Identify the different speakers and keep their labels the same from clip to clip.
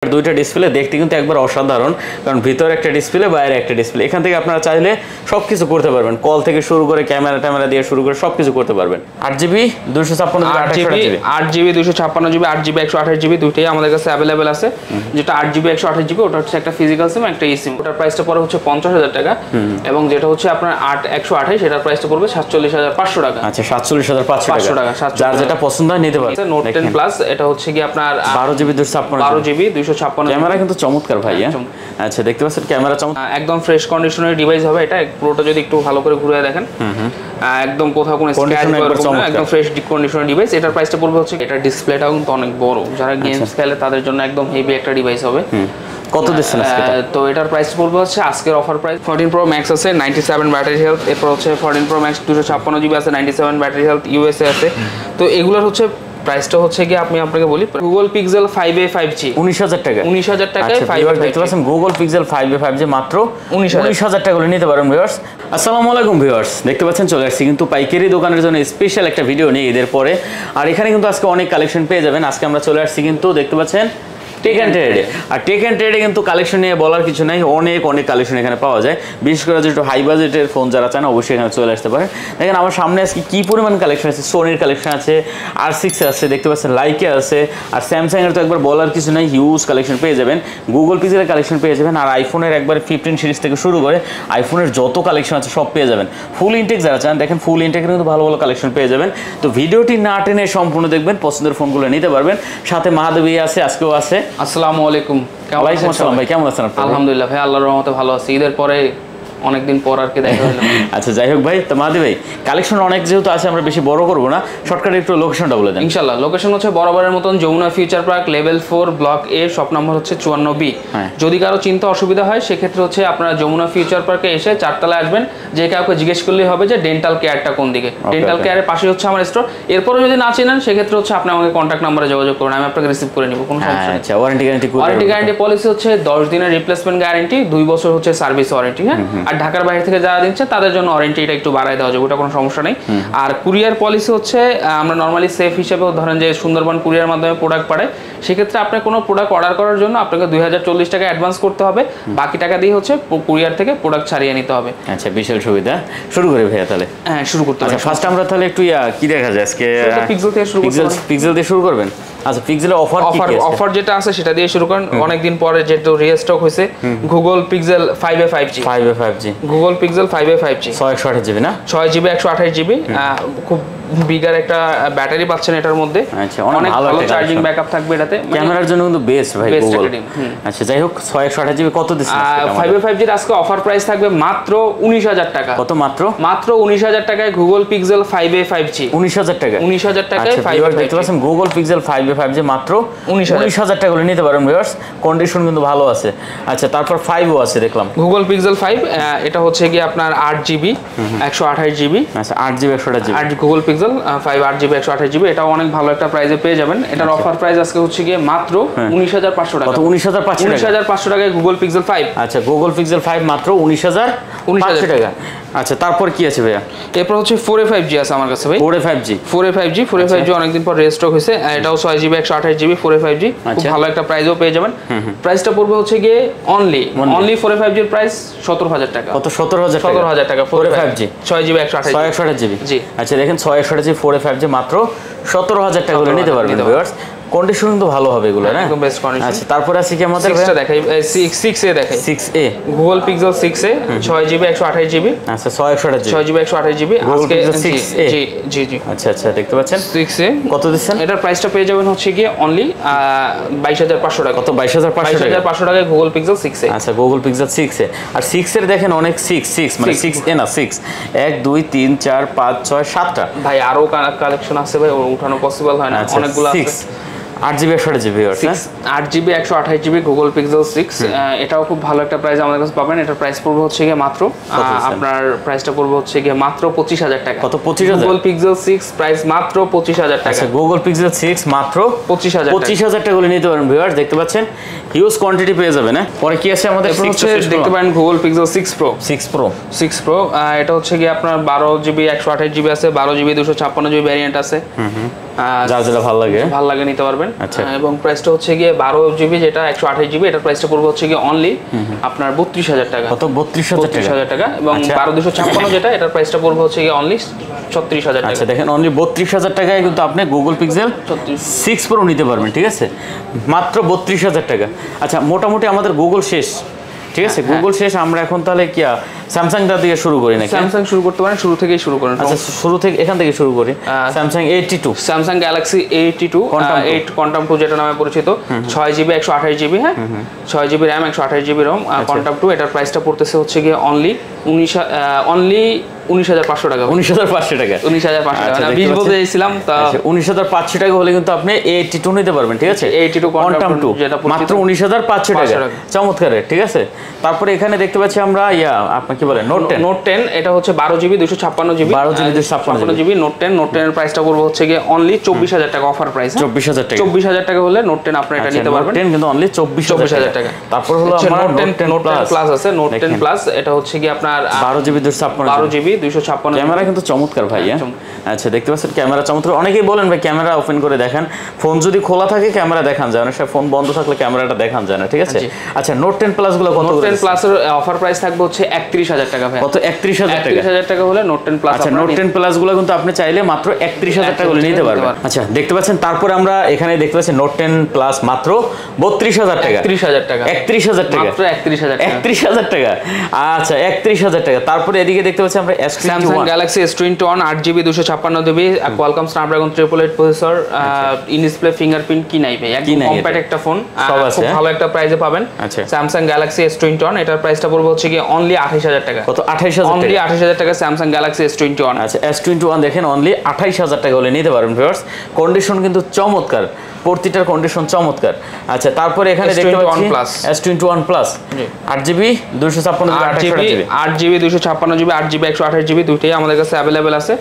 Speaker 1: দুইটা ডিসপ্লে দেখতে কিন্তু একবার অসাধারণ, কারণ ভিতরে একটা ডিসপ্লে বাইরে একটা ডিসপ্লে। এখান থেকে আপনারা চাইলে সবকিছু করতে পারবেন, কল থেকে শুরু করে ক্যামেরা দিয়ে শুরু করে সবকিছু করতে পারবেন। 8GB 256GB
Speaker 2: 8GB 256GB 8GB 128GB দুইটাই আমাদের কাছে অ্যাভেলেবেল আছে। যেটা 8GB 128GB ওটা হচ্ছে একটা ফিজিক্যাল সিম, একটা eSIM। ওটার প্রাইসটা পড়ে হচ্ছে 50,000 টাকা, এবং যেটা হচ্ছে আপনার 128 এটার প্রাইসটা পড়বে 47,500 টাকা।
Speaker 1: আচ্ছা, 47,500 টাকা। যার যেটা পছন্দ হয় নিতে পারেন।
Speaker 2: নোট 10 প্লাস এটা হচ্ছে কি আপনার
Speaker 1: 12GB 256 ক্যামেরা কিন্তু চমৎকার ভাই। আচ্ছা, দেখতে পাচ্ছেন ক্যামেরা চমৎকার,
Speaker 2: একদম ফ্রেশ কন্ডিশনের ডিভাইস হবে এটা। পুরোটা যদি একটু ভালো করে ঘুরে দেখেন, একদম কোথাও কোনো স্ক্র্যাচ বা এরকম না, একদম ফ্রেশ কন্ডিশনের ডিভাইস। এটার প্রাইসটা পড়বে হচ্ছে, এটা ডিসপ্লেটাও কিন্তু অনেক বড়, যারা গেমস খেলে তাদের জন্য একদম হেভি একটা ডিভাইস হবে।
Speaker 1: কত দিচ্ছেন আজকে?
Speaker 2: তো এটার প্রাইস পড়বে হচ্ছে আজকের অফার প্রাইস 14 Pro Max আছে 97 ব্যাটারি হেলথ, এরপর হচ্ছে 14 Pro Max 256GB আছে 97 ব্যাটারি হেলথ, ইউএসএ আছে। তো এগুলোর হচ্ছে প্রাইসটা হচ্ছে কি আপনাকে বলি, Google Pixel 5a 5G
Speaker 1: 19,000 টাকা।
Speaker 2: 19,000 টাকায় 5a 5G
Speaker 1: দেখতে পাচ্ছেন Google Pixel 5a 5G মাত্র 19,000 টাকা করে নিতে পারেন ভিউয়ার্স। আসসালামু আলাইকুম ভিউয়ার্স, দেখতে পাচ্ছেন চলে আসছি কিন্তু পাইকারি দোকানের জন্য স্পেশাল একটা ভিডিও নিয়ে ঈদের পরে। আর এখানে কিন্তু আজকে অনেক কালেকশন পেয়ে যাবেন। আজকে আমরা চলে আসছি কিন্তু দেখতে পাচ্ছেন টেক অ্যান্ড ট্রেডে। আর টেক অ্যান্ড ট্রেডে কিন্তু কালেকশন নিয়ে বলার কিছু নাই, অনেক কালেকশন এখানে পাওয়া যায়। বিশেষ করে যেটা হাই বাজেটের ফোন যারা চান অবশ্যই এখানে চলে আসতে পারেন। দেখেন আমার সামনে আজকে কী পরিমাণ কালেকশন আছে। সোনির কালেকশন আছে, R6 আছে, দেখতে পাচ্ছেন লাইকে আছে, আর স্যামসাংয়ের তো একবার বলার কিছু নাই, হিউজ কালেকশন পেয়ে যাবেন। গুগল পিক্সেলের কালেকশন পেয়ে যাবেন, আর আইফোনের একবার 15 সিরিজ থেকে শুরু করে আইফোনের যত কালেকশন আছে সব পেয়ে যাবেন। ফুল ইনটেক যারা চান দেখেন, ফুল ইনটেকের কিন্তু ভালো কালেকশন পেয়ে যাবেন। তো ভিডিওটি না টেনে সম্পূর্ণ দেখবেন, পছন্দের ফোনগুলো নিতে পারবেন। সাথে মাহাদেবী আছে, আজকেও আছে।
Speaker 2: আসসালামু আলাইকুম।
Speaker 1: ওয়ালাইকুম আসসালাম ভাই, কেমন আছেন আপনি?
Speaker 2: আলহামদুলিল্লাহ ভাই, আল্লাহর রহমতে ভালো আছি। ঈদের পরে অনেকদিন পর আর কি দেখা হলো।
Speaker 1: আচ্ছা, যাই হোক ভাই, তো মাহাদি ভাই কালেকশন অনেক যেহেতু আছে, আমরা বেশি বড় করবো না, শর্টকাটে একটু লোকেশনটা বলে দেন।
Speaker 2: ইনশাআল্লাহ লোকেশন হচ্ছে বরাবরের মতন Jamuna future park level 4 block A, shop number হচ্ছে 54B। যদি কারো চিন্তা অসুবিধা হয় সেক্ষেত্রে হচ্ছে আপনারা যমুনা ফিউচার পার্কে এসে 4 তলায় আসবেন, যে কাউকে জিজ্ঞেস করলেই হবে যে ডেন্টাল কেয়ারটা কোন দিকে। ডেন্টাল কেয়ারের পাশে হচ্ছে আমার স্টোর। এরপরে যদি না চেনেন সেক্ষেত্রে হচ্ছে আপনি আমাকে কন্ট্যাক্ট নাম্বারে যোগাযোগ করুন, আমি আপনাকে রিসিভ করে নিব, কোনো সমস্যা নেই।
Speaker 1: আচ্ছা, ওয়ারেন্টি
Speaker 2: গ্যারান্টি পলিসি হচ্ছে 10 দিনের রিপ্লেসমেন্ট গ্যারান্টি, 2 বছর হচ্ছে সার্ভিস ওয়ারেন্টি। হ্যাঁ, আর ঢাকার বাইরে থেকে যারা দিচ্ছে তাদের জন্য ওয়ারেন্টিটা একটু বাড়ায় দেওয়া যাবে, ওটা কোনো সমস্যা নেই। আর কুরিয়ার পলিসি হচ্ছে আমরা নর্মালি সেফ হিসেবে ধরেন যে সুন্দরবন কুরিয়ার মাধ্যমে প্রোডাক্ট পাঠায়, সেক্ষেত্রে আপনি কোনো প্রোডাক্ট অর্ডার করার জন্য আপনাকে 2040 টাকা অ্যাডভান্স করতে হবে, বাকি টাকা দিয়ে হচ্ছে কুরিয়ার থেকে প্রোডাক্ট ছাড়িয়ে নিতে হবে।
Speaker 1: আচ্ছা, বিশাল সুবিধা। শুরু করে ভাইয়া তাহলে?
Speaker 2: হ্যাঁ, শুরু করতে হবে।
Speaker 1: ফার্স্ট আমরা তাহলে একটু কি দেখা যায় আজকে?
Speaker 2: পিক্সেল থেকে শুরু করতে হবে।
Speaker 1: পিক্সেল দিয়ে শুরু করবেন? আচ্ছা, পিক্সেলের অফার
Speaker 2: যেটা আছে সেটা দিয়ে শুরু করেন। অনেকদিন পরে যেহেতু রিস্টক হয়েছে Google pixel 5a 5G Google pixel 5a 5G
Speaker 1: 628GB না?
Speaker 2: 6GB 128GB, খুব বিগার একটা ব্যাটারি পাচ্ছেন এটার মধ্যে।
Speaker 1: আচ্ছা, অনেক ভালো
Speaker 2: চার্জিং ব্যাকআপ থাকবে এটাতে,
Speaker 1: ক্যামেরার জন্য কিন্তু বেস্ট ভাই গুগল। আচ্ছা, যাই হোক 628GB কত দিচ্ছেন?
Speaker 2: 5a 5G এর আজকে অফার প্রাইস থাকবে মাত্র 19,000 টাকা।
Speaker 1: কত? মাত্র
Speaker 2: 19,000 টাকায় গুগল পিক্সেল 5a 5G
Speaker 1: 19,000 টাকা।
Speaker 2: 19,000 টাকায় 5a 5G
Speaker 1: দেখতে পাচ্ছেন গুগল পিক্সেল 5a 5G মাত্র 19,000 টাকা করে নিতে পারেন ভিউয়ার্স। কন্ডিশন কিন্তু ভালো আছে। আচ্ছা, তারপর 5ও আছে দেখলাম,
Speaker 2: গুগল পিক্সেল 5। এটা হচ্ছে কি আপনার 8GB 128GB।
Speaker 1: আচ্ছা, 8GB 128GB
Speaker 2: Google pixel 5 8GB 128GB, এটা অনেক ভালো একটা প্রাইসে পেয়ে যাবেন। এটার অফার প্রাইস আজকে হচ্ছে কি মাত্র 19,500 টাকা।
Speaker 1: কত? 19,500
Speaker 2: টাকায় গুগল পিক্সেল 5।
Speaker 1: আচ্ছা, গুগল পিক্সেল 5 মাত্র 19,500 টাকা। আচ্ছা, তারপর কি আছে ভাইয়া?
Speaker 2: এরপর হচ্ছে 4a 5G আছে আমার কাছে ভাই।
Speaker 1: 4a 5G
Speaker 2: অনেকদিন পর রেস্টক হয়েছে। এটাও 6GB 128GB 4a 5G, খুব ভালো একটা প্রাইসও পেয়ে যাবেন। প্রাইসটা পড়বে হচ্ছে গিয়ে অনলি 4a 5G এর প্রাইস 17,000 টাকা।
Speaker 1: কত? 17,000
Speaker 2: টাকা 4a 5G 6GB
Speaker 1: 128GB।
Speaker 2: জি।
Speaker 1: আচ্ছা, দেখেন 628GB 4a 5G মাত্র 17,000 টাকা করে নিতে পারবেন ভিউয়ার্স। কন্ডিশন কিন্তু ভালো হবে এগুলো না?
Speaker 2: একদম বেস্ট কন্ডিশন।
Speaker 1: আচ্ছা, তারপরে আছে কি আমাদের?
Speaker 2: 6টা দেখাই, 6a দেখাই।
Speaker 1: 6a
Speaker 2: Google pixel 6a 6GB 128GB।
Speaker 1: আচ্ছা, 6GB
Speaker 2: 128GB আজকে
Speaker 1: 6a।
Speaker 2: জি।
Speaker 1: আচ্ছা, দেখতে পাচ্ছেন
Speaker 2: 6a
Speaker 1: কত দিচ্ছেন?
Speaker 2: এটার প্রাইসটা পেয়ে যাবেন হচ্ছে গিয়ে অনলি 22,500 টাকা।
Speaker 1: কত? 22,500
Speaker 2: টাকায় গুগল পিক্সেল 6a।
Speaker 1: আচ্ছা, গুগল পিক্সেল 6a। আর 6 এর দেখেন অনেক 6 মানে 6a না 6 1 2 3 4 5 6 7টা
Speaker 2: ভাই, আরো কালেকশন আছে ভাই, উঠানো পসিবল হয় না, অনেকগুলো আছে।
Speaker 1: 8GB 128GB
Speaker 2: 8GB 128GB Google pixel 6, এটাও খুব ভালো একটা প্রাইস আমাদের কাছে পাবেন। এটার প্রাইস পড়বে হচ্ছে গিয়ে মাত্র আপনার প্রাইসটা পড়বে হচ্ছে গিয়ে মাত্র 25,000 টাকা।
Speaker 1: কত? 25,000?
Speaker 2: গুগল পিক্সেল 6 প্রাইস মাত্র 25,000 টাকা।
Speaker 1: আচ্ছা, গুগল পিক্সেল 6 মাত্র 25,000 টাকা করে নিতে পারেন ভিউয়ার্স। দেখতে পাচ্ছেন হিউজ কোয়ান্টিটি পেয়ে যাবেন। হ্যাঁ, পরে কি আছে আমাদের?
Speaker 2: দেখতে পারেন গুগল পিক্সেল 6 Pro। এটা হচ্ছে গিয়ে আপনার 12GB 128GB আছে, 12GB 256GB ভ্যারিয়েন্ট আছে।
Speaker 1: যার যেটা ভালো লাগে
Speaker 2: নিতে পারবেন।
Speaker 1: আচ্ছা।
Speaker 2: এবং প্রাইসটা হচ্ছে গিয়ে 12 GB যেটা 128 GB, এটার প্রাইসটা পড়বে হচ্ছে গিয়ে অনলি আপনার 32,000 টাকা।
Speaker 1: কত? 32,000 টাকা।
Speaker 2: এবং 12,256 যেটা, এটার প্রাইসটা পড়বে হচ্ছে গিয়ে অনলি 36,000 টাকা।
Speaker 1: আচ্ছা দেখেন, অনলি 32,000 টাকায় কিন্তু আপনি গুগল পিক্সেল 6 প্রো নিতে পারবেন, ঠিক আছে, মাত্র 32,000 টাকা। আচ্ছা, মোটামুটি আমাদের গুগল শেষ, ঠিক আছে, গুগল শেষ। আমরা এখন তাহলে কি স্যামসাংটা দিয়ে শুরু করি নাকি?
Speaker 2: স্যামসাং শুরু করতে পারেন, শুরু থেকেই শুরু করেন।
Speaker 1: আচ্ছা, শুরু থেকে এখান থেকে শুরু করি। Samsung 82,
Speaker 2: Samsung Galaxy A82 8 quantum 2 যেটা নামে পরিচিত, 6GB 128GB, হ্যাঁ 6GB RAM 128GB ROM quantum 2। এটার প্রাইসটা পড়তেছে হচ্ছে গিয়ে অনলি 19,500 টাকা।
Speaker 1: 19,500 টাকা।
Speaker 2: 19,500 টাকা। 20 বলতে চাইছিলাম, তা
Speaker 1: 19,500 টাকা হলে কিন্তু আপনি A82 নিতে পারবেন, ঠিক আছে,
Speaker 2: A82
Speaker 1: কোয়ান্টাম 2
Speaker 2: যেটা
Speaker 1: মাত্র 19,500 টাকা। চমৎকার, ঠিক আছে। তারপরে এখানে দেখতে পাচ্ছি আমরা আপনি কি বলেন, নোট 10,
Speaker 2: এটা হচ্ছে 12GB 256GB,
Speaker 1: 12GB 256GB
Speaker 2: note 10 এর প্রাইসটা পড়বে হচ্ছে গিয়ে অনলি 24,000 টাকা, অফার প্রাইস।
Speaker 1: 24,000 টাকা।
Speaker 2: 24,000 টাকা হলে নোট 10 আপনি এটা নিতে পারবেন।
Speaker 1: নোট 10 কিন্তু অনলি 24,000 টাকা। তারপর হলো আমরা
Speaker 2: নোট 10 প্লাস আছে, নোট 10 প্লাস, এটা হচ্ছে কি আপনার
Speaker 1: 12GB 256। ক্যামেরা কিন্তু চমৎকার ভাই। আচ্ছা, দেখতে পাচ্ছেন ক্যামেরা চমৎকার। অনেকেই বলেন ভাই ক্যামেরা ওপেন করে দেখান, ফোন যদি খোলা থাকে ক্যামেরা দেখান যায় না, ফোন বন্ধ থাকলে ক্যামেরাটা দেখান যায় না, ঠিক আছে। আচ্ছা, নোট 10 প্লাস গুলো কত?
Speaker 2: নোট 10 প্লাস এর অফার প্রাইস থাকবে হচ্ছে 31,000 টাকা ভাই।
Speaker 1: কত? 31,000 টাকা।
Speaker 2: 31,000 টাকা হলে নোট 10 প্লাস।
Speaker 1: আচ্ছা, নোট 10 প্লাস গুলো কিন্তু আপনি চাইলে মাত্র 31,000 টাকা করে নিতে পারবেন। আচ্ছা, দেখতে পাচ্ছেন তারপরে আমরা এখানে দেখতে পাচ্ছি নোট 10 প্লাস মাত্র 32,000 টাকা।
Speaker 2: 31,000 টাকা।
Speaker 1: 31,000 টাকা।
Speaker 2: মাত্র 31,000 টাকা।
Speaker 1: 31,000 টাকা। আচ্ছা, 31,000 টাকা। তারপরে এদিকে দেখতে পাচ্ছি আমরা
Speaker 2: Samsung Galaxy S21 8GB 256GB Qualcomm Snapdragon 888 processor, in display fingerprint, কি নাই ভাই, একদম কম্প্যাক্ট একটা ফোন, খুব ভালো একটা প্রাইসে পাবেন। Samsung Galaxy S21 এটার প্রাইসটা পড়বে হচ্ছে কি অনলি 28,000 টাকা।
Speaker 1: কত? 28,000 টাকা।
Speaker 2: অনলি 28,000 টাকা Samsung Galaxy S21।
Speaker 1: আচ্ছা, S21 দেখেন অনলি 28,000 টাকা হলে নিতে পারেন ভিউয়ার্স। কন্ডিশন কিন্তু চমৎকার, প্রতিটার কন্ডিশন চমৎকার। আচ্ছা, তারপরে এখানে দেখতে পাচ্ছি S21 plus 8GB 256GB
Speaker 2: 8GB 256GB 8GB 128GB দুইটাই আমাদের কাছে अवेलेबल আছে।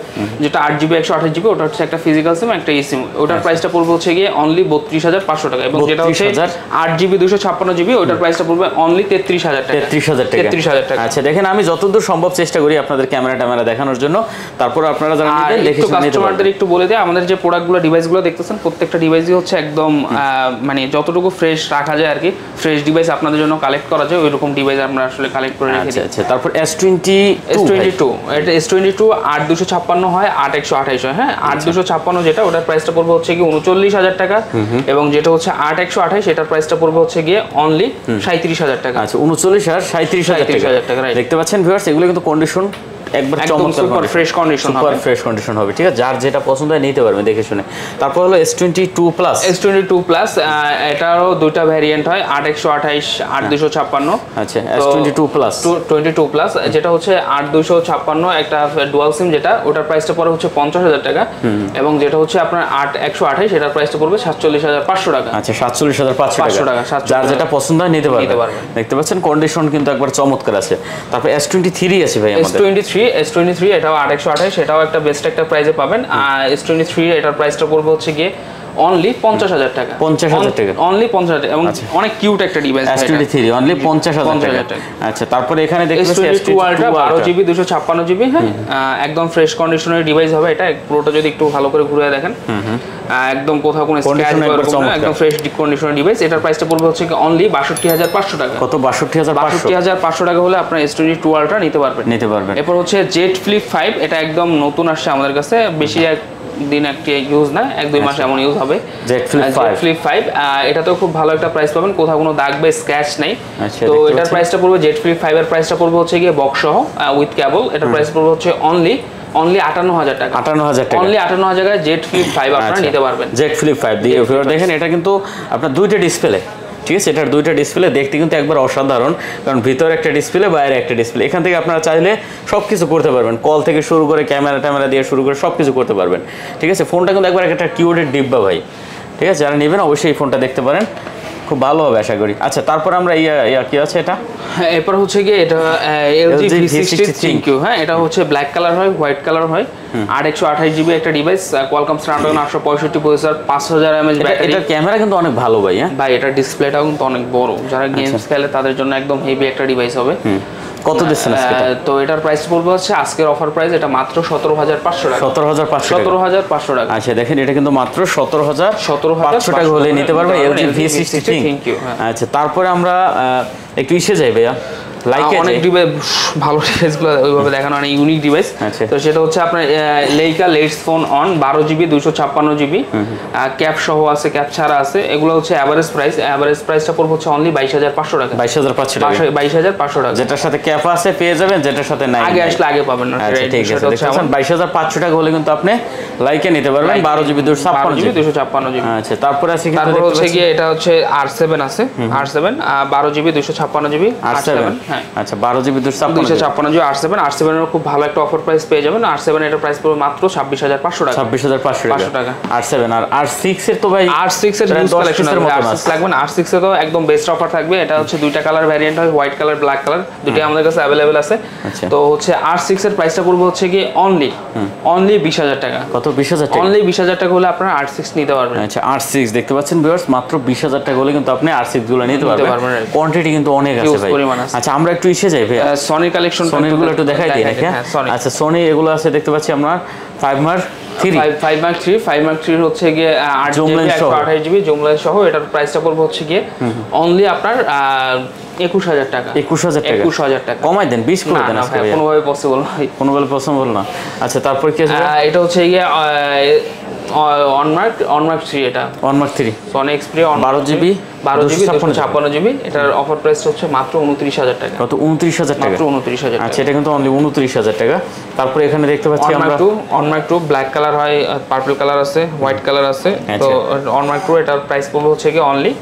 Speaker 2: যেটা 8GB 128GB ওটা হচ্ছে একটা ফিজিক্যাল সিম, একটা eSIM। ওটার প্রাইসটা পড়বে হচ্ছে গিয়ে অনলি 32,500 টাকা। এবং যেটা হচ্ছে 8GB 256GB ওটার প্রাইসটা পড়বে অনলি 33,000 টাকা।
Speaker 1: 33,000 টাকা। আচ্ছা, দেখেন আমি যতদূর সম্ভব চেষ্টা করি আপনাদের ক্যামেরা দেখানোর জন্য, তারপর আপনারা যারা নেবেন দেখে শুনে নিতে পারবেন।
Speaker 2: কাস্টমারদের একটু বলে দেই, আমাদের যে প্রোডাক্টগুলো ডিভাইসগুলো দেখতেছেন প্রত্যেকটা ডিভাইসই হচ্ছে একদম মানে যতটুকু ফ্রেশ রাখা যায় আর কি, ফ্রেশ ডিভাইস আপনাদের জন্য কালেক্ট করা যায় ওইরকম ডিভাইস আমরা আসলে কালেক্ট করে রেখে দিই।
Speaker 1: আচ্ছা, তারপর S22
Speaker 2: এটা S22 8256 হয় 8128 হয়, হ্যাঁ 8256 যেটা ওটার প্রাইসটা পড়বে হচ্ছে কি 39,000 টাকা। এবং যেটা হচ্ছে 8128 এটার প্রাইসটা পড়বে হচ্ছে গিয়ে অনলি 37,000 টাকা।
Speaker 1: আচ্ছা, 39 আর 37,000 টাকা। দেখতে পাচ্ছেন ভিউয়ার্স, এগুলো কিন্তু কন্ডিশন একবার চমৎকার,
Speaker 2: সুপার ফ্রেশ কন্ডিশন হবে,
Speaker 1: সুপার ফ্রেশ কন্ডিশন হবে, ঠিক আছে, যার যেটা পছন্দ হয় নিতে পারবেন দেখে শুনে। তারপর হলো S22 প্লাস।
Speaker 2: S22 প্লাস এটারও দুইটা ভ্যারিয়েন্ট হয়, 8128 8256।
Speaker 1: আচ্ছা, S22 প্লাস
Speaker 2: 22 প্লাস যেটা হচ্ছে 8256 একটা ডুয়াল সিম, যেটা ওটার প্রাইসটা পড়ে হচ্ছে 50,000 টাকা। এবং যেটা হচ্ছে আপনার 128 এটার প্রাইসটা পড়বে 47,500 টাকা।
Speaker 1: আচ্ছা, 47,500 টাকা। যার যেটা পছন্দ হয় নিতে পারবেন। দেখতে পাচ্ছেন কন্ডিশন কিন্তু একবার চমৎকার আছে। তারপর S23 আছে ভাই আমাদের।
Speaker 2: S23 এটাও 8128, এটাও একটা বেস্ট একটা প্রাইসে পাবেন। আর S23 এটার প্রাইসটা পড়বে হচ্ছে গিয়ে অনলি 50,000 টাকা।
Speaker 1: 50,000 টাকা।
Speaker 2: অনলি 50,000 টাকা। এবং অনেক কিউট একটা ডিভাইস
Speaker 1: S23 অনলি 50,000 টাকা। আচ্ছা, তারপরে এখানে দেখতেছি
Speaker 2: S22 Ultra 12GB 256GB, হ্যাঁ একদম ফ্রেশ কন্ডিশনের ডিভাইস হবে এটা। পুরোটা যদি একটু ভালো করে ঘুরে দেখেন একদম কোথাও কোনো স্ক্র্যাচ বা এরকম না, একদম ফ্রেশ কন্ডিশনের ডিভাইস। এটার প্রাইসটা পড়বে হচ্ছে কি অনলি 62,500 টাকা।
Speaker 1: কত? 62,500
Speaker 2: টাকা হলে আপনার S22 Ultra নিতে পারবেন। এরপর হচ্ছে Z Flip 5, এটা একদম নতুন আসছে আমাদের কাছে, বেশি দিন একটি ইউজ না, 1-2 মাস এমন ইউজ হবে। Z Flip 5 এটাতেও খুব ভালো একটা প্রাইস পাবেন, কোথাও কোনো দাগ বা স্ক্র্যাচ নেই। তো এটার প্রাইসটা পড়বে, Z Flip 5 এর প্রাইসটা পড়বে হচ্ছে গিয়ে বক্স সহ উইথ কেবল। এটার প্রাইস পড়বে হচ্ছে অনলি 58,000 টাকা।
Speaker 1: 58,000 টাকা।
Speaker 2: অনলি 58,000 টাকায় Z Flip 5 আপনারা নিতে পারবেন।
Speaker 1: Z Flip 5 দিয়ে দেখেন, এটা কিন্তু আপনার দুইটা ডিসপ্লে, ঠিক আছে, এটার দুইটা ডিসপ্লে দেখতে কিন্তু একবার অসাধারণ, কারণ ভিতরে একটা ডিসপ্লে বাইরে একটা ডিসপ্লে। এখান থেকে আপনারা চাইলে সব কিছু করতে পারবেন, কল থেকে শুরু করে ক্যামেরা দিয়ে শুরু করে সব কিছু করতে পারবেন, ঠিক আছে। ফোনটা কিন্তু একবার একটা কিউটের ডিব্বা ভাই, ঠিক আছে, যারা নেবেন অবশ্যই এই ফোনটা দেখতে পারেন, খুব ভালো হবে আশা করি। আচ্ছা, তারপর আমরা কি আছে এটা,
Speaker 2: এরপর হচ্ছে গিয়ে এটা LG V63Q, হ্যাঁ এটা হচ্ছে ব্ল্যাক কালার হয়, হোয়াইট কালার হয়, 128GB একটা device, Qualcomm Snapdragon 865 processor, 5000 mAh battery.
Speaker 1: এটা ক্যামেরা কিন্তু অনেক ভালো ভাই। হ্যাঁ
Speaker 2: ভাই, এটা ডিসপ্লেটাও কিন্তু অনেক বড়, যারা গেমস খেলে তাদের জন্য একদম হেভি একটা ডিভাইস হবে।
Speaker 1: কত দিচ্ছেন আজকে?
Speaker 2: তো এটার প্রাইস পড়বে হচ্ছে আজকের অফার প্রাইস এটা মাত্র 17,500 টাকা।
Speaker 1: 17,500 টাকা। আচ্ছা দেখেন এটা কিন্তু মাত্র 17,500 টাকা হলে নিতে পারবে LG V60 Think। আচ্ছা তারপরে আমরা একটু ইসে যাই ভাইয়া,
Speaker 2: অনেক ডিভাইস ভালো ডিভাইসগুলো ওইভাবে দেখানো অনেক ইউনিক ডিভাইস। তো সেটা হচ্ছে আপনার Leica let's phone on 12GB 256GB, cap সহ আছে, ক্যাপ ছাড়া আছে। এগুলো হচ্ছে এভারেজ প্রাইসটা পড়বে হচ্ছে অনলি 22,500 টাকা।
Speaker 1: 22,500 টাকা,
Speaker 2: 22,500 টাকা।
Speaker 1: যেটার সাথে ক্যাপ আছে পেয়ে যাবেন, যেটার সাথে নাই
Speaker 2: আগে আসলে আগে পাবেন না।
Speaker 1: আচ্ছা ঠিক আছে, দেখছেন 22,500 টাকা হলে কিন্তু আপনি লাইকা নিতে পারবেন 12GB 256GB। আচ্ছা তারপরে আছে কিন্তু
Speaker 2: তারপর হচ্ছে গিয়ে এটা হচ্ছে R7 আছে, R7 12GB 256GB R7।
Speaker 1: আচ্ছা 12GB 256GB
Speaker 2: R7 এর খুব ভালো একটা অফার প্রাইস পেয়ে যাবেন। R7 এর প্রাইস পড়বে মাত্র 26,500 টাকা।
Speaker 1: 26,500 টাকা R7। আর R6 এর তো ভাই
Speaker 2: R6 এর নিউজ কালেকশন এর মতো R6 লাগবে না। R6 এ তো একদম বেস্ট অফার থাকবে। এটা হচ্ছে দুইটা কালার ভ্যারিয়েন্ট হয়, হোয়াইট কালার, ব্ল্যাক কালার, দুটোই আমাদের কাছে अवेलेबल আছে। তো হচ্ছে R6 এর প্রাইসটা পড়বে হচ্ছে কি অনলি 20,000 টাকা।
Speaker 1: কত? 20,000 টাকা।
Speaker 2: অনলি 20,000 টাকা হলে আপনারা R6 নিতে পারবেন।
Speaker 1: আচ্ছা R6 দেখতে পাচ্ছেন ভিউয়ার্স, মাত্র 20,000 টাকা হলে কিন্তু আপনি R6 গুলো নিতে পারবেন। কোয়ান্টিটি কিন্তু অনেক আছে ভাই। আচ্ছা আমরা একটু ইসে যাই ভাই,
Speaker 2: সনি কালেকশন,
Speaker 1: সনির গুলো একটু দেখাই দিই নাকি? আচ্ছা সনি এগুলো আছে দেখতে পাচ্ছি আমরা 5 Mark 3 হচ্ছে গিয়ে 8GB 128GB জুম লেন্স সহ। এটার প্রাইসটা পড়বে হচ্ছে গিয়ে অনলি আপনার 21,000 টাকা। 21,000 টাকা কমাই দেন, 20 করে দেন আজকে ভাই। কোনোভাবে পসিবল না, কোনোভাবে পসিবল না। আচ্ছা তারপর কি আছে? এটা হচ্ছে গিয়ে অনমার্ক 3, এটা অনমার্ক 3 সনি এক্সপ্রি 12GB 256GB। এটার অফার প্রাইস হচ্ছে মাত্র 29,000 টাকা। কত? 29,000 টাকা, মাত্র 29,000 টাকা। আচ্ছা এটা কিন্তু অনলি 29,000 টাকা। তারপরে এখানে দেখতে পাচ্ছি আমরা অনমার্ক 2 ব্ল্যাক কালার হয়, পার্পল কালার আছে, হোয়াইট কালার আছে। তো অনমার্ক 2 এটার প্রাইস পড়বে হচ্ছে কি অনলি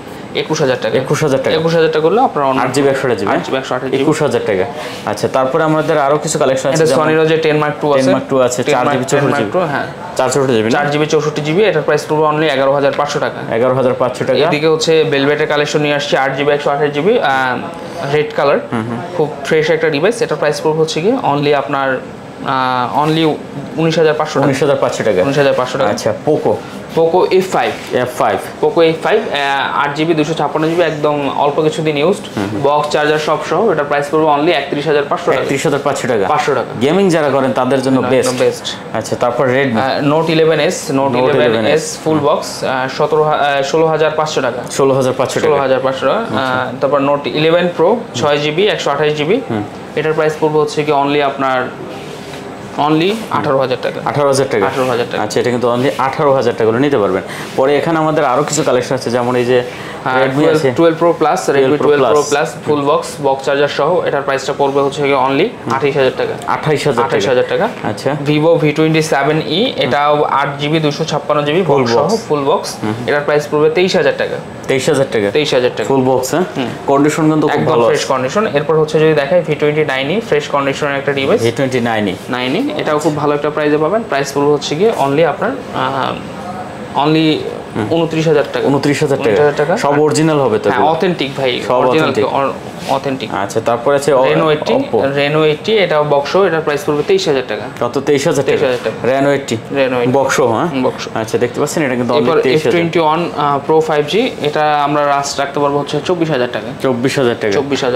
Speaker 1: 21,000 টাকা। 21,000 টাকা করলে আপনার 8GB 128GB 21,000 টাকা। আচ্ছা তারপরে আমাদের আরো কিছু কালেকশন আছে, সনির যে 10 Mark 2 আছে, 10 Mark 2 আছে 4GB 64GB। হ্যাঁ 4GB 64GB। এটার প্রাইস পড়বে অনলি 11,500 টাকা। 11,500 টাকা। এদিকে হচ্ছে ভেলভেটের কালেকশন নিয়ে আসছে 8GB 128GB রেড কালার, খুব ফ্রেশ একটা ডিভাইস। এটার প্রাইস পড়বে হচ্ছে কি অনলি আপনার অনলি 19,500 টাকা। 19,500 টাকা। আচ্ছা পোকো F5 8GB 256GB একদম অল্প কিছুদিন ইউজড, বক্স চার্জার সব সহ। এটার প্রাইস পড়বে অনলি 31,500 টাকা। 31,500 টাকা, 500 টাকা। গেমিং যারা করেন তাদের জন্য বেস্ট। আচ্ছা তারপর Redmi Note 11s full box 16,500 টাকা। 16,500 টাকা। তারপর Note 11 Pro 6GB 128GB। এটার প্রাইস পড়বে হচ্ছে কি অনলি আপনার অনলি 18,000 টাকা। 18,000 টাকা। আচ্ছা এটা কিন্তু অনলি 18,000 টাকা করে নিতে পারবেন। পরে এখানে আমাদের আরো কিছু কালেকশন আছে, যেমন এই যে Redmi আছে 12 Pro Plus, Redmi 12 Pro Plus full box charger সহ। এটার প্রাইসটা পড়বে হচ্ছে কি অনলি 28,000 টাকা। 28,000 টাকা। আচ্ছা Vivo V27e এটাও 8GB 256GB ফুল বক্স। এটার প্রাইস পড়বে 23,000 টাকা। 23,000 টাকা ফুল বক্স। হ্যাঁ কন্ডিশন কিন্তু খুব ভালো, ফ্রেশ কন্ডিশন। এরপর হচ্ছে যদি দেখাই V29e ফ্রেশ কন্ডিশনের একটা ডিভাইস, V29e এটাও খুব ভালো একটা প্রাইসে পাবেন। প্রাইস পড়বে হচ্ছে গিয়ে অনলি আপনার অনলি 29,000 টাকা। 29,000 টাকা। সব অরিজিনাল হবে তো? হ্যাঁ অথেন্টিক ভাই, সব অথেন্টিক। আচ্ছা তারপর আছে Reno 80 এটা বক্স, এটার প্রাইস পড়বে 23,000 টাকা। কত? 23,000 টাকা। Reno 80 box. হ্যাঁ বক্স। আচ্ছা দেখতে পাচ্ছেন এটা কিন্তু অনলি 23,000। F21 Pro 5G এটা আমরা রাস্ট রাখতে পারবো হচ্ছে 24,000 টাকা। 24,000 টাকা।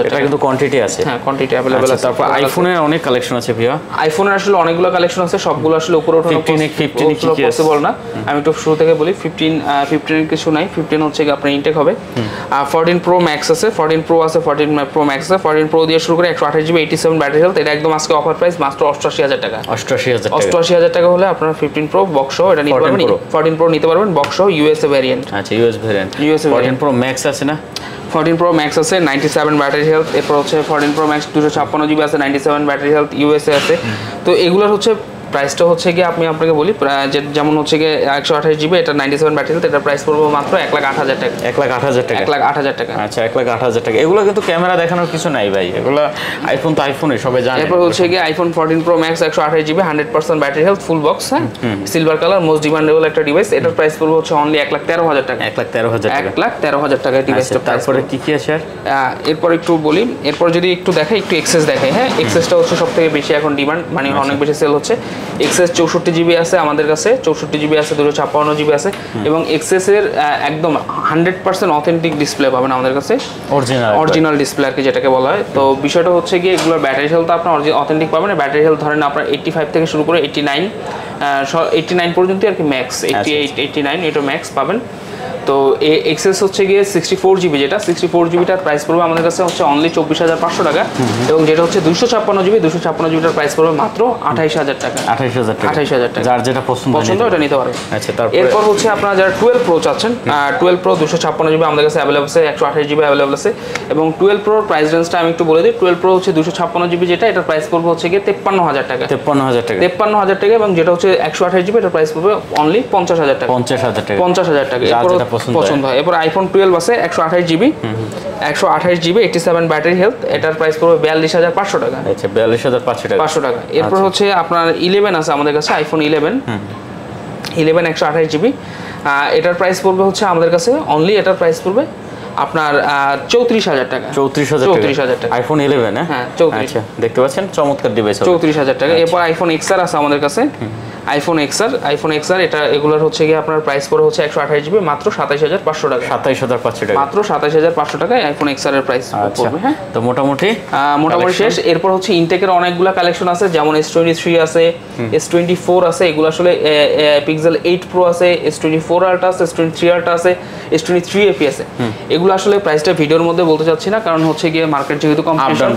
Speaker 1: এটা কিন্তু কোয়ান্টিটি আছে, হ্যাঁ কোয়ান্টিটি अवेलेबल আছে। তারপর আইফোনের অনেক কালেকশন আছে ভাইয়া। আইফোনের আসলে অনেকগুলো কালেকশন আছে, সবগুলো আসলে উপরে ওঠানো পসিবল না। আমি একটু শুরু থেকে বলি। 15 এর কিছু নাই, 15 হচ্ছে কি আপনার ইনটেক হবে। 14 Pro Max আছে, 14 Pro আছে, 14 Pro Max আছে। 14 Pro দিয়ে শুরু করে 128GB 87 ব্যাটারি হেলথ। এটা একদম আজকে অফার প্রাইস মাত্র 88,000 টাকা। 88,000 টাকা হলে আপনারা 15 Pro বক্স সহ এটা নিতে পারবেন। 14 Pro নিতে পারবেন বক্স সহ, USA ভ্যারিয়েন্ট। আচ্ছা US ভ্যারিয়েন্ট। 14 Pro Max আছে না? 14 Pro Max আছে 97 ব্যাটারি হেলথ। এরপর হচ্ছে 14 Pro Max 256GB আছে, 97 ব্যাটারি হেলথ, USA আছে। তো এগুলোর হচ্ছে প্রাইসটা হচ্ছে কি আমি আপনাকে বলি, যেমন হচ্ছে কি 128GB এটা 97 ব্যাটারি হেলথ। এটার প্রাইস পড়বে মাত্র 1,08,000 টাকা। 1,08,000 টাকা। 1,08,000 টাকা। আচ্ছা 1,08,000 টাকা। এগুলো কিন্তু ক্যামেরা দেখানোর কিছু নাই ভাই, এগুলো আইফোন তো আইফোনই সবাই জানে। এরপর হচ্ছে কি iPhone 14 Pro Max 128GB 100% battery health full box. হ্যাঁ সিলভার কালার মোস্ট ডিমান্ডেবল একটা ডিভাইস। এটার প্রাইস পড়বে হচ্ছে অনলি 1,13,000 টাকা। 1,13,000 টাকা। 1,13,000 টাকা ডিভাইসটা। তারপরে কি আছে আর এরপর একটু বলি। এরপর যদি একটু দেখাই, একটু এক্সেস দেখাই। হ্যাঁ এক্সেসটা হচ্ছে সবথেকে বেশি এখন ডিমান্ড, মানে অনেক বেশি সেল হচ্ছে।
Speaker 2: এক্সএস 64GB আছে আমাদের কাছে, 64GB আছে, 256GB আছে, এবং এক্সএস এর একদম 100% অথেন্টিক ডিসপ্লে পাবেন আমাদের কাছে, অরিজিনাল ডিসপ্লে আর কি যেটাকে বলা হয়। তো বিষয়টা হচ্ছে গিয়ে এগুলোর ব্যাটারি হেলথ আপনার অথেন্টিক পাবেন। ব্যাটারি হেলথ ধরেন আপনার 85 থেকে শুরু করে 89 পর্যন্ত আর কি ম্যাক্স, 88 89 এটা ম্যাক্স পাবেন। তো এক্সএস হচ্ছে গিয়ে 64GB, যেটা 64GBটার প্রাইস পড়বে আমাদের কাছে হচ্ছে অনলি 24,500 টাকা, এবং যেটা হচ্ছে 256GBটার প্রাইস পড়বে মাত্র 28,000 টাকা। 28,000 টাকা,
Speaker 1: যার যেটা পছন্দ
Speaker 2: ওটা নিতে পারবেন।
Speaker 1: আচ্ছা, তারপর
Speaker 2: এরপর হচ্ছে আপনারা যারা 12 Pro চাচ্ছেন, 12 Pro 256GB আমাদের কাছে অ্যাভেলেবল আছে, 128GB অ্যাভেলেবল আছে, এবং 12 Pro প্রাইস রেঞ্জটা আমি একটু বলে দিই। 12 Pro হচ্ছে 256GB, যেটা এটার প্রাইস পড়বে হচ্ছে গিয়ে 53,000 টাকা। 53,000 টাকা, এবং যেটা হচ্ছে 128GB এটার প্রাইস পড়বে অনলি 50,000 টাকা। 50,000 টাকা পছন্দ হয়। এরপর আইফোন 12 আছে 128GB, 87 ব্যাটারি হেলথ, এটার প্রাইস পড়বে 42,500 টাকা।
Speaker 1: আচ্ছা, 42,500 টাকা।
Speaker 2: এরপর হচ্ছে আপনার 11 আছে আমাদের কাছে, আইফোন 11 128GB, এটার প্রাইস পড়বে হচ্ছে আমাদের কাছে অনলি, এটার প্রাইস পড়বে আপনার 34,000 টাকা। 34,000 টাকা
Speaker 1: আইফোন 11।
Speaker 2: হ্যাঁ 34।
Speaker 1: আচ্ছা, দেখতে পাচ্ছেন চমৎকার ডিভাইস,
Speaker 2: 34,000 টাকা। এরপর আইফোন XR আছে আমাদের কাছে, আইফোন XR এটা এগুলোর হচ্ছে গিয়ে আপনার প্রাইস পড়ে হচ্ছে 128GB মাত্র 27,500 টাকা।
Speaker 1: 27,500 টাকা,
Speaker 2: মাত্র 27,500 টাকায় আইফোন XR এর প্রাইস পড়বে। হ্যাঁ,
Speaker 1: তো মোটামুটি
Speaker 2: শেষ। এরপর হচ্ছে ইনটেকের অনেকগুলো কালেকশন আছে, যেমন S23 আছে, S24 আছে, এগুলো আসলে পিক্সেল 8 Pro আছে, S24 Ultra আছে, S23 Ultra আছে, S23 FE আছে। এগুলো আসলে প্রাইসটা ভিডিওর মধ্যে বলতে চাচ্ছি না, কারণ হচ্ছে গিয়ে মার্কেট যেহেতু কম্পিটিশন,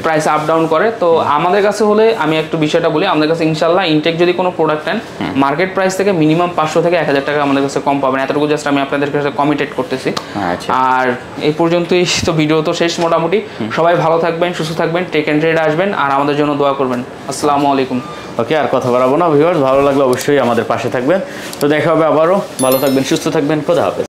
Speaker 2: প্রাইস আপ ডাউন করে। তো আমাদের কাছে হলে আমি একটু বিষয়টা বলি, আমাদের কাছে ইনশাআল্লাহ ইনটেক যদি কোনো প্রোডাক্ট নেন, মার্কেট প্রাইস থেকে মিনিমাম 500 থেকে 1000 টাকা আমাদের কাছে কম পাবেন। এতটুকু জাস্ট আমি আপনাদের কাছে কমিটেড করতেছি। আর এই পর্যন্তই তো, ভিডিও তো শেষ মোটামুটি। সবাই ভালো থাকবেন, সুস্থ থাকবেন, টেক এন্ড ট্রেড আসবেন, আর আমাদের জন্য দোয়া করবেন। আসসালামু আলাইকুম।
Speaker 1: ওকে, আর কথা বাড়াবো না ভিউয়ার্স, ভালো লাগলে অবশ্যই আমাদের পাশে থাকবেন। তো দেখা হবে আবারও, ভালো থাকবেন, সুস্থ থাকবেন, খোদা হাফেজ।